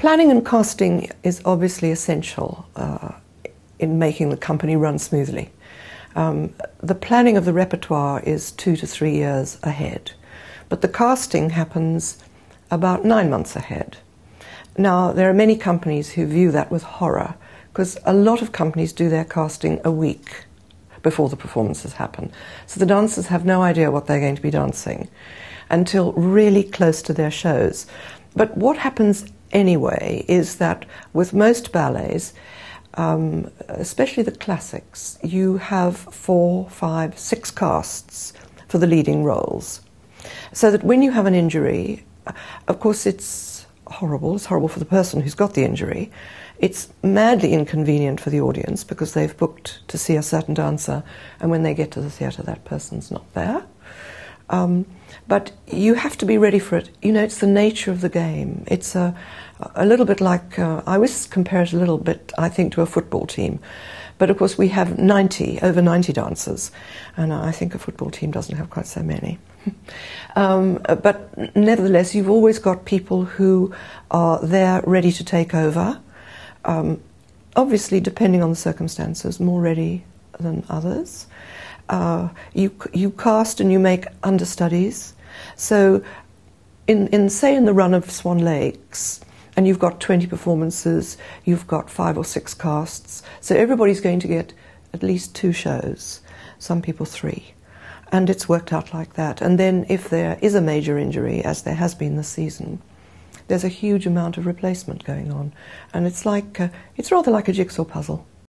Planning and casting is obviously essential in making the company run smoothly. The planning of the repertoire is 2 to 3 years ahead, but the casting happens about 9 months ahead. Now, there are many companies who view that with horror, because a lot of companies do their casting a week before the performances happen. So the dancers have no idea what they're going to be dancing until really close to their shows. But what happens anyway is that with most ballets, especially the classics, you have 4, 5, 6 casts for the leading roles. So that when you have an injury, of course it's horrible. It's horrible for the person who's got the injury. It's madly inconvenient for the audience because they've booked to see a certain dancer, and when they get to the theatre, that person's not there. But you have to be ready for it. You know, it's the nature of the game. It's a little bit like, I always compare it a little bit, I think, to a football team. But of course we have over 90 dancers, and I think a football team doesn't have quite so many. But nevertheless, you've always got people who are there ready to take over. Obviously, depending on the circumstances, more ready than others. You cast and you make understudies. So, say in the run of Swan Lakes, and you've got 20 performances, you've got 5 or 6 casts. So everybody's going to get at least 2 shows, some people 3. And it's worked out like that. And then if there is a major injury, as there has been this season, there's a huge amount of replacement going on. And it's rather like a jigsaw puzzle.